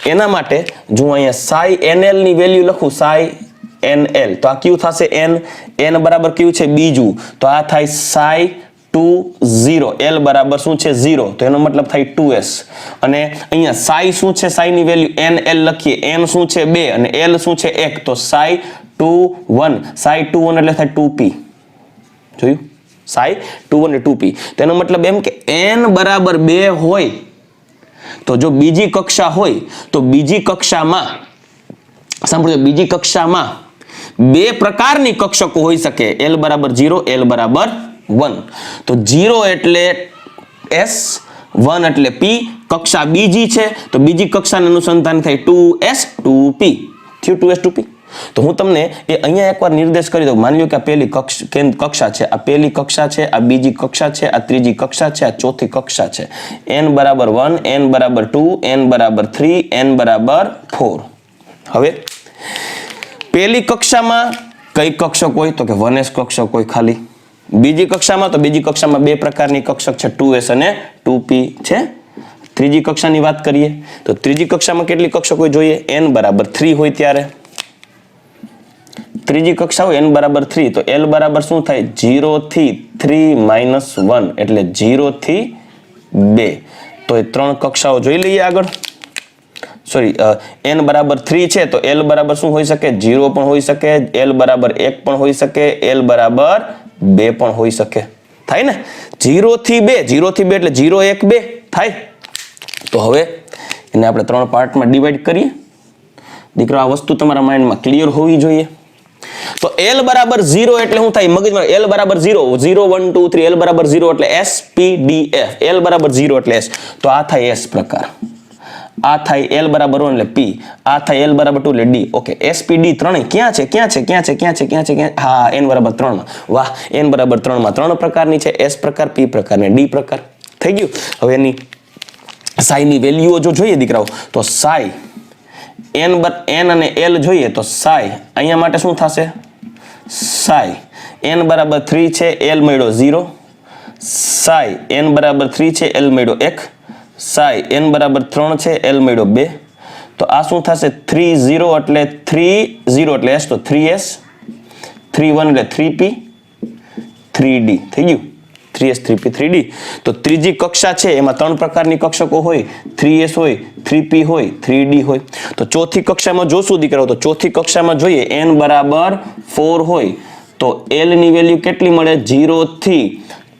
એના માટે જો અહીંયા psi NL ની વેલ્યુ લખું, psi NL, તો આ કયું થશે? n બરાબર કયું છે? બીજું, તો આ થાય psi 2 0. L બરાબર શું છે? 0, તો એનો મતલબ થાય 2s. અને અહીંયા psi શું છે? psi ની વેલ્યુ NL લખીએ, n શું છે? 2 અને L શું છે? 1, તો psi 2 1, psi 2 1 એટલે થાય 2p. જોયું? psi 2 1 એટલે 2p. તેનો મતલબ એમ કે n બરાબર 2 હોય તો જો બીજી કક્ષા હોય તો બીજી કક્ષામાં, સાંભળજો, બીજી કક્ષામાં બે પ્રકારની કક્ષકો હોઈ શકે, L બરાબર 0, L બરાબર 1. તો 0 એટલે S, 1 એટલે P, કક્ષા બીજી છે તો બીજી કક્ષાનું અનુસંધાન થાય 2S 2P. થયું 2S 2P. તો હું તમને એ અહીંયા એકવાર નિર્દેશ કરી દઉં. માની લો કે આ પહેલી કક્ષા છે, આ પહેલી કક્ષા છે, આ બીજી કક્ષા છે, આ ત્રીજી કક્ષા છે, આ ચોથી કક્ષા છે. n બરાબર 1, n બરાબર 2, n બરાબર 3, n બરાબર 4. હવે પહેલી કક્ષામાં કઈ કક્ષક હોય? તો કે 1s કક્ષક હોય ખાલી. બીજી કક્ષામાં તો બીજી કક્ષામાં બે પ્રકારની કક્ષક છે, 2s અને 2p છે. ત્રીજી કક્ષાની વાત કરીએ તો ત્રીજી કક્ષામાં કેટલી કક્ષક હોય જોઈએ? n બરાબર 3 હોય ત્યારે. ત્રીજી કક્ષા હોય n બરાબર 3, તો L બરાબર શું થાય? 0 થી 3 minus 1 એટલે 0 થી 2. તો એ ત્રણ કક્ષાઓ જોઈ લઈએ આગળ. સોરી, n બરાબર 3 છે તો L બરાબર શું હોઈ શકે? 0 પણ હોઈ શકે, L બરાબર 1 પણ હોઈ શકે, L બરાબર 2 પણ હોઈ શકે. થાય ને? 0 થી 2, 0 થી 2 એટલે 0 1 2 થાય. તો હવે એને આપણે ત્રણ પાર્ટમાં ડિવાઈડ કરીએ. દીકરો, આ વસ્તુ તમારા માઇન્ડમાં ક્લિયર હોવી જોઈએ. તો L બરાબર 0 એટલે શું થાય? મગજમાં L બરાબર 0, 0 1 2 3, L બરાબર 0 એટલે S P D F. L બરાબર 0 એટલે S, તો આ થાય S પ્રકાર. આ થાય L બરાબર 1 એટલે P, આ થાય L બરાબર 2 એટલે D. Okay, S P D ત્રણેય ક્યાં છે? ક્યાં છે? ક્યાં છે? ક્યાં છે? ક્યાં છે? ક્યાં? હા, n બરાબર 3 માં. વાહ, n બરાબર 3 માં ત્રણ પ્રકારની છે, S પ્રકાર, P પ્રકાર ને D પ્રકાર. થઈ ગયું. હવે એની psi ની વેલ્યુઓ જો જોઈએ દીકરાઓ, તો psi n અને L જોઈએ તો psi અહીંયા માટે શું થશે? psi n બરાબર 3 છે, L મળ્યો 0. psi n બરાબર 3 છે, L મળ્યો 1. psi n બરાબર 3 છે, L મળ્યો 2. તો આ શું થશે? 3 0 એટલે 3 0 એટલે S, તો 3S, 3 1 એટલે 3P 3D. થઈ ગયું? 3S 3P 3D. તો ત્રીજી કક્ષા છે એમાં ત્રણ પ્રકારની કક્ષકો હોય, 3S હોય, 3P હોય, 3D હોય. તો ચોથી કક્ષામાં જોશું દીકરાઓ, તો ચોથી કક્ષામાં જોઈએ n બરાબર 4 હોય તો L ની વેલ્યુ કેટલી મળે? 0 થી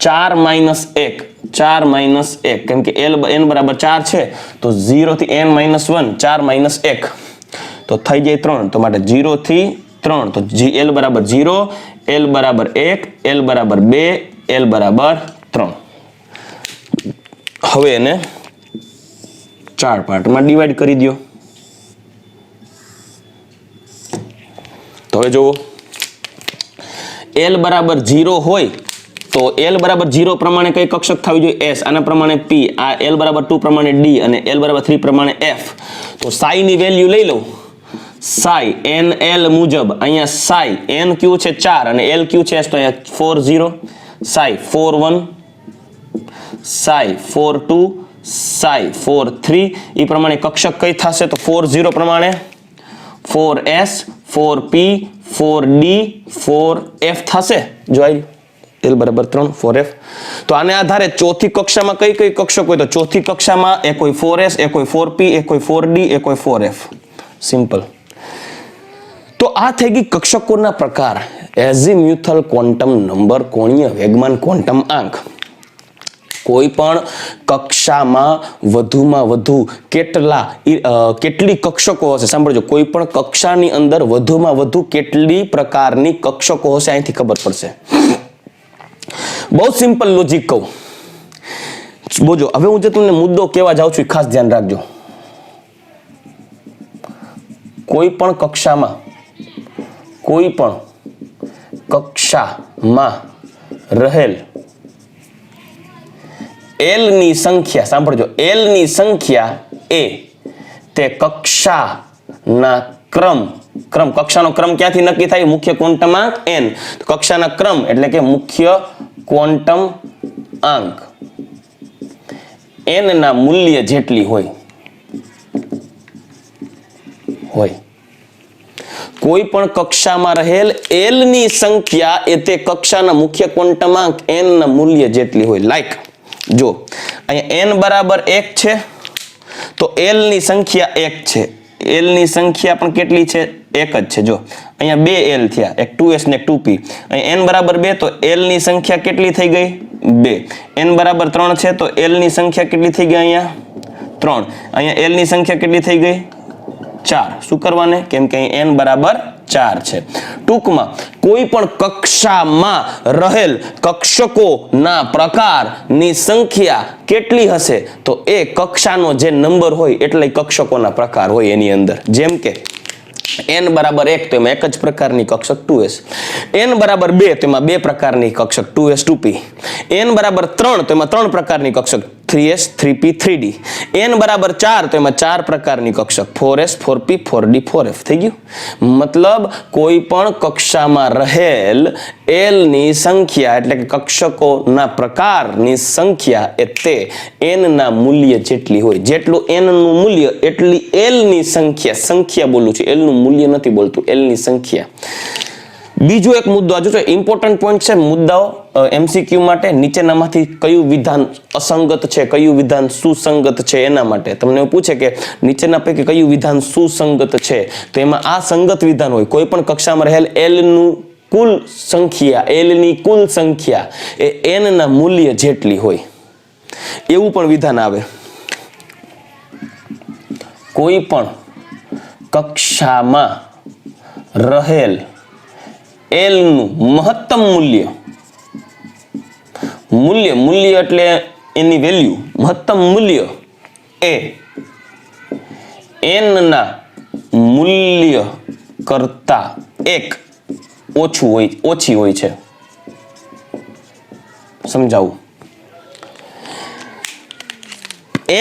4 minus 1, 4 minus 1, કેમ કે n બરાબર 4 છે તો 0 થી n minus 1, 4 minus 1 તો થઈ જાય 3. તો માટે 0 થી 3, તો L બરાબર 0, L બરાબર 1, L બરાબર 2, L બરાબર 3. હવે એને 4 પાર્ટમાં ડિવાઈડ કરી દો. તો હવે જુઓ, L બરાબર 0 હોય તો L બરાબર 0 પ્રમાણે કઈ કક્ષક થવી જોઈએ? S. આના પ્રમાણે P, આ L બરાબર 2 પ્રમાણે D અને L બરાબર 3 પ્રમાણે F. તો psi ની વેલ્યુ લઈ લઉં. psi NL મુજબ અહીંયા psi n ક્યુ છે 4 અને L ક્યુ છે S, તો અહીંયા 4 0, psi 4 1, psi 4 2, psi 4 3. એ પ્રમાણે કક્ષક કઈ થશે? તો 4 0 પ્રમાણે 4S, 4P, 4D, 4F થશે. જોઈ L બરાબર 3, 4F. તો આને આધારે ચોથી કક્ષામાં કઈ કઈ કક્ષક હોય? તો ચોથી કક્ષામાં એક હોય 4S, એક હોય 4P, એક હોય 4D, એક હોય 4F. સિમ્પલ. તો આ થઈ ગઈ કક્ષકોના પ્રકાર. એઝીમ્યુથલ ક્વોન્ટમ નંબર, કોણીય વેગમાન ક્વોન્ટમ આંક. કોઈ પણ કક્ષામાં વધુમાં વધુ કેટલી કક્ષકો હશે? સાંભળજો, કોઈ પણ કક્ષાની અંદર વધુમાં વધુ કેટલી પ્રકારની કક્ષકો હશે અહીંથી ખબર પડશે. બહુ સિમ્પલ લોજિક કહું. બોજો, હવે હું જે તમને મુદ્દો કહેવા જાઉં છું ખાસ ધ્યાન રાખજો. કોઈ પણ કક્ષામાં રહેલ L ની સંખ્યા, સાંભળજો, L ની સંખ્યા એ તે કક્ષાના ક્રમ, કક્ષાનો ક્રમ ક્યાંથી નક્કી થાય? મુખ્ય ક્વોન્ટમ આંક n. કક્ષાના ક્રમ એટલે કે મુખ્ય ક્વોન્ટમ આંક n ના મૂલ્ય જેટલી હોય કોઈ પણ કક્ષામાં રહેલ L ની સંખ્યા એ તે કક્ષાના મુખ્ય ક્વોન્ટમાંક n ના મૂલ્ય જેટલી હોય. લાઈક જો અહીંયા n બરાબર 1 છે તો L ની સંખ્યા 1 છે. L ની સંખ્યા પણ કેટલી છે? 1 જ છે. જો અહીંયા 2 L થયા, એક 2s ને એક 2p. અહીંયા n બરાબર 2 તો L ની સંખ્યા કેટલી થઈ ગઈ? 2. n બરાબર 3 છે તો L ની સંખ્યા કેટલી થઈ ગઈ? અહીંયા 3. અહીંયા L ની સંખ્યા કેટલી થઈ ગઈ? 4. શું કરવાને? કેમ કે n બરાબર 4 છે. ટૂંકમાં કોઈ પણ કક્ષામાં રહેલ કક્ષકોના પ્રકારની સંખ્યા કેટલી હશે? તો એ કક્ષાનો જે નંબર હોય એટલે કક્ષકોના પ્રકાર હોય એની અંદર. જેમ કે n બરાબર 1 તો એમાં એક જ પ્રકારની કક્ષક 2s. n બરાબર 2 તો એમાં 2 પ્રકારની કક્ષક 2s 2p. n બરાબર 3 તો એમાં 3 પ્રકારની કક્ષક 3s 3p 3d. n બરાબર 4 તો એમાં 4 પ્રકારની કક્ષક 4s 4p 4d 4f. થઈ ગયું? મતલબ કોઈ પણ કક્ષામાં રહેલ L ની સંખ્યા એટલે કે કક્ષકોના પ્રકારની સંખ્યા એ તે n ના મૂલ્ય જેટલી હોય. જેટલું n નું મૂલ્ય એટલી L ની સંખ્યા બોલું છું, L નું મૂલ્ય નથી બોલતું, L ની સંખ્યા. બીજો એક મુદ્દો આ જો ઇમ્પોર્ટન્ટ પોઈન્ટ છે મુદ્દાઓ MCQ માટે. નીચેનામાંથી કયું વિધાન અસંગત છે, કયું વિધાન સુસંગત છે એના માટે તમને એવું પૂછે કે નીચેના પૈકી કયું વિધાન સુસંગત છે તો એમાં આ સંગત વિધાન હોય. કોઈ પણ કક્ષામાં રહેલ L ની કુલ સંખ્યા એ n ના મૂલ્ય જેટલી હોય એવું પણ વિધાન આવે. કોઈ પણ કક્ષામાં રહેલ L નું મહત્તમ મૂલ્ય એટલે એની વેલ્યુ, મહત્તમ મૂલ્ય એ n ના મૂલ્ય કરતા 1 ઓછી હોય છે. સમજાવું.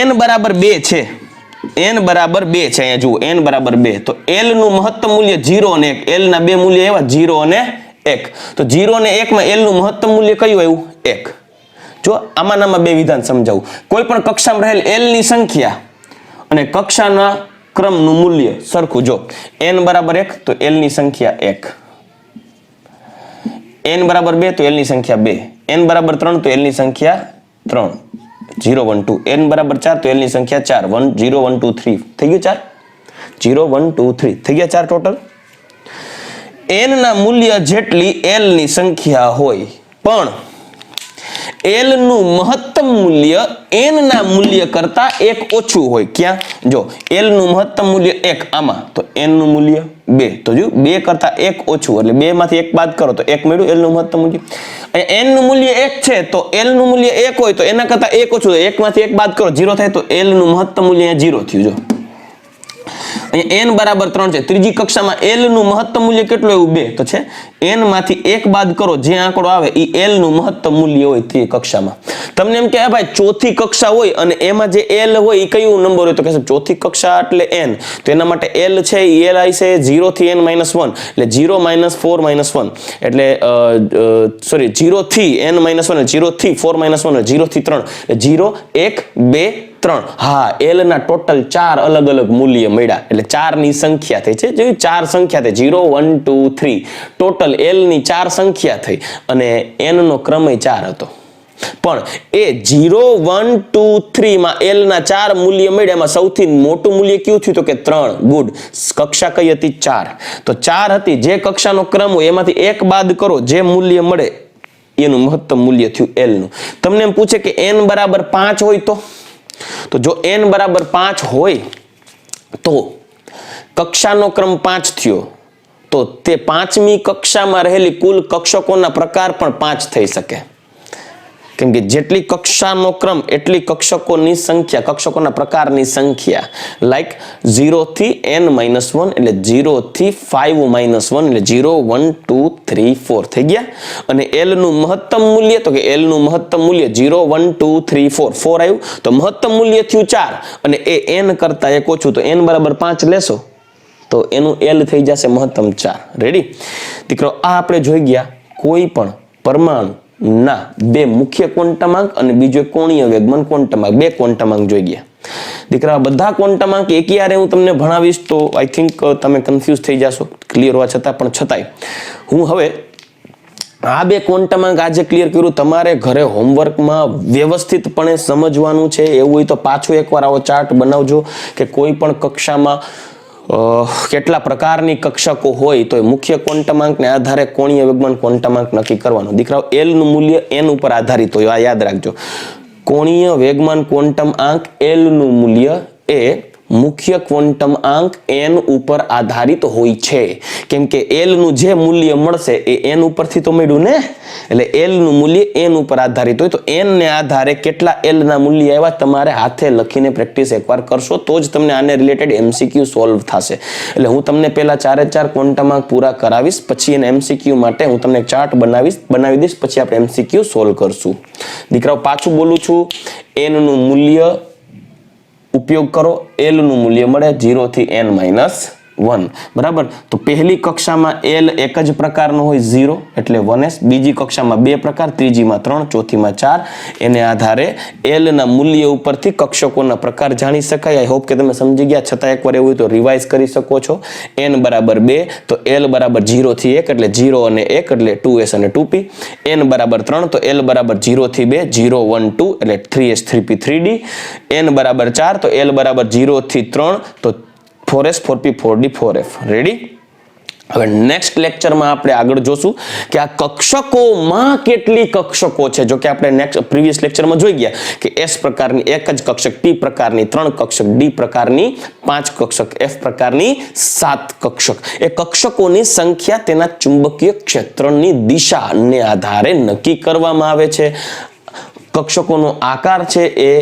n બરાબર 2 છે, n બરાબર 2 છે. અહીંયા જુઓ n બરાબર 2 તો L નું મહત્તમ મૂલ્ય 0 અને 1. L ના બે મૂલ્ય એવા 0 અને 1. તો 0 અને 1 માં L નું મહત્તમ મૂલ્ય કયું આવ્યું? 1. જો આમાં બે વિધાન સમજાવું. કોઈ પણ કક્ષામાં રહેલ L ની સંખ્યા અને કક્ષાના ક્રમનું મૂલ્ય સરખું. જો n બરાબર 1 તો L ની સંખ્યા 1. n બરાબર 2 તો L ની સંખ્યા 2. n બરાબર 3 તો L ની સંખ્યા 3. 0 1 2. n બરાબર 4 તો L ની સંખ્યા 4. 1 0 1 2 3 થઈ ગયું 4. 0 1 2 3 થઈ ગયા 4 ટોટલ. n ના મૂલ્ય જેટલી L ની સંખ્યા હોય પણ L નું મહત્તમ મૂલ્ય n ના મૂલ્ય કરતા 1 ઓછું હોય. ક્યાં? જો L નું મહત્તમ મૂલ્ય 1 આમાં તો n નું મૂલ્ય 2. તો જો 2 કરતા 1 ઓછું એટલે 2 માંથી 1 બાદ કરો તો 1 મળ્યું L નું મહત્તમ મૂલ્ય. n નું મૂલ્ય 1 છે તો L નું મૂલ્ય 1 હોય તો એના કરતા 1 ઓછું, 1 માંથી 1 બાદ કરો 0 થાય તો L નું મહત્તમ મૂલ્ય અહીંયા 0 થયું. જો અહીંયા n બરાબર 3 છે. ત્રીજી કક્ષામાં L નું મહત્તમ મૂલ્ય કેટલું એવું 2 તો છે. n માંથી 1 બાદ કરો જે આંકડો આવે એ L નું મહત્તમ મૂલ્ય હોય તે કક્ષામાં. તમને એમ કે ભાઈ ચોથી કક્ષા હોય અને એમાં જે L હોય એ કયું નંબર હોય તો કે ચોથી કક્ષા એટલે n. તો એના માટે L છે એ L છે 0 થી n - 1 એટલે 0 - 4 - 1 એટલે 0 થી n - 1 0 થી 4 - 1 0 થી 3 0 1 2 3. હા, L ના ટોટલ 4 અલગ અલગ મૂલ્ય મળ્યા એટલે 4 ની સંખ્યા થઈ છે. જે 4 સંખ્યા થઈ 0 1 2 3 ટોટલ L ની 4 સંખ્યા થઈ અને n નો ક્રમ 4 હતો. પણ એ 0 1 2 3 માં L ના 4 મૂલ્ય મળ્યા એમાં સૌથી મોટું મૂલ્ય કયું થયું તો કે 3. ગુડ. કક્ષા કઈ હતી? 4. તો 4 હતી જે કક્ષાનો ક્રમ હોય એમાંથી 1 બાદ કરો જે મૂલ્ય મળે એનું મહત્તમ મૂલ્ય થયું L નું. તમને એમ પૂછે કે n બરાબર 5 હોય તો જો n બરાબર 5 હોય તો કક્ષાનો ક્રમ 5 થયો તો તે 5મી કક્ષામાં રહેલી કુલ કક્ષકોના પ્રકાર પણ 5 થઈ શકે. કેમ કે જેટલી કક્ષાનો ક્રમ એટલી કક્ષકોની સંખ્યા, કક્ષકોના પ્રકારની સંખ્યા. લાઈક 0 થી n-1 એટલે 0 થી 5-1 એટલે 0 1 2 3 4 થઈ ગયા. અને l નું મહત્તમ મૂલ્ય, તો કે l નું મહત્તમ મૂલ્ય 0 1 2 3 4 4 આવ્યું, તો મહત્તમ મૂલ્ય થયું 4 અને એ n કરતા એક ઓછું, તો n બરાબર 5 લેશો તો એનું l થઈ જશે મહત્તમ 4. રેડી દીકરો, આ આપણે જોઈ ગયા કોઈ પણ પરમાણુ ના બે મુખ્ય ક્વોન્ટમાંક અને બીજો કોણીય વેગમાન ક્વોન્ટમાંક, બે ક્વોન્ટમાંક જોઈ ગયા. દીકરા બધા ક્વોન્ટમાંક એકયારે હું તમને ભણાવીશ તો આઈ થિંક તમે કન્ફ્યુઝ થઈ જશો ક્લિયર હોવા છતાં, પણ છતાંય હું હવે આ બે ક્વોન્ટમાંક આજે ક્લિયર કર્યું. તમારે ઘરે હોમવર્કમાં વ્યવસ્થિતપણે સમજવાનું છે. એવું હોય તો પાછો એકવાર આવો ચાર્ટ બનાવજો કે કોઈ પણ કક્ષામાં કેટલા પ્રકારની કક્ષકો હોય તો મુખ્ય ક્વોન્ટમાંકને આધારે કોણીય વેગમાન ક્વોન્ટમાંક નક્કી કરવાનો. દીકરાઓ l નું મૂલ્ય n ઉપર આધારિત હોય, આ યાદ રાખજો. કોણીય વેગમાન ક્વોન્ટમાંક l નું મૂલ્ય એ મુખ્ય ક્વોન્ટમાંક n ઉપર આધારિત હોય છે. કેમ કે l નું જે મૂલ્ય મળશે એ n ઉપરથી તો મળ્યું ને, એટલે l નું મૂલ્ય n ઉપર આધારિત હોય. તો n ને આધારે કેટલા l ના મૂલ્ય આવ્યા તમારે હાથે લખીને પ્રેક્ટિસ એકવાર કરશો તો જ તમને આને રિલેટેડ MCQ સોલ્વ થશે. એટલે હું તમને પહેલા 4 ક્વોન્ટમાંક પૂરા કરાવીશ, પછી એને MCQ માટે હું તમને ચાર્ટ બનાવી દઈશ, પછી આપણે MCQ સોલ્વ કરશું. દીકરાઓ પાછું બોલું છું, n નું મૂલ્ય ઉપયોગ કરો, l નું મૂલ્ય મળે 0 થી n-1. બરાબર. તો પહેલી કક્ષામાં l એક જ પ્રકારનો હોય 0 એટલે 1s, બીજી કક્ષામાં 2 પ્રકાર, ત્રીજીમાં 3, ચોથીમાં 4. એને આધારે l ના મૂલ્ય ઉપરથી કક્ષકોના પ્રકાર જાણી શકાય. આઈ હોપ કે તમે સમજી ગયા. છતાં એકવાર એવું હોય તો રિવાઇઝ કરી શકો છો. n બરાબર 2 તો l બરાબર 0 થી 1 એટલે 0 અને 1 એટલે 2s અને 2p. n બરાબર 3 તો l બરાબર 0 થી 2 0 1 2 એટલે 3s 3p 3d. n બરાબર 4 તો l બરાબર 0 થી 3 તો 4s 4p 4d 4f. Ready? હવે નેક્સ્ટ લેક્ચરમાં આપણે આગળ જોશું કે આ કક્ષકોમાં કેટલી કક્ષકો છે. જો કે આપણે નેક્સ્ટ પ્રીવિયસ લેક્ચરમાં જોઈ ગયા કે s પ્રકારની એક જ કક્ષક, p પ્રકારની 3 કક્ષક, d પ્રકારની 5 કક્ષક, f પ્રકારની 7 કક્ષક. એ કક્ષકોની સંખ્યા તેના ચુંબકીય ક્ષેત્રની દિશાને આધારે નક્કી કરવામાં આવે છે. કક્ષકોનો આકાર છે એ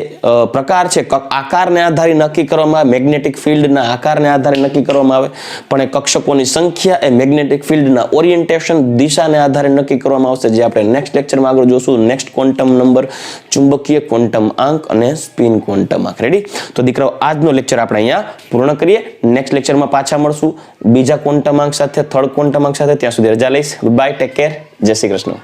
પ્રકાર છે, આકારને આધારે નક્કી કરવામાં આવે, મેગ્નેટિક ફિલ્ડના આકારને આધારે નક્કી કરવામાં આવે. પણ એ કક્ષકોની સંખ્યા એ મેગ્નેટિક ફિલ્ડના ઓરિએન્ટેશન, દિશાને આધારે નક્કી કરવામાં આવશે, જે આપણે નેક્સ્ટ લેક્ચરમાં આગળ જોશું. નેક્સ્ટ ક્વોન્ટમ નંબર, ચુંબકીય ક્વોન્ટમ આંક અને સ્પિન ક્વોન્ટમ આંક. રેડી? તો દીકરાઓ આજનો લેક્ચર આપણે અહીંયા પૂર્ણ કરીએ. નેક્સ્ટ લેક્ચરમાં પાછા મળશું બીજા ક્વોન્ટમ આંક સાથે, થર્ડ ક્વોન્ટમ આંક સાથે. ત્યાં સુધી રજા લઈશ. ગુડ બાય, ટેક કેર, જય શ્રી કૃષ્ણ.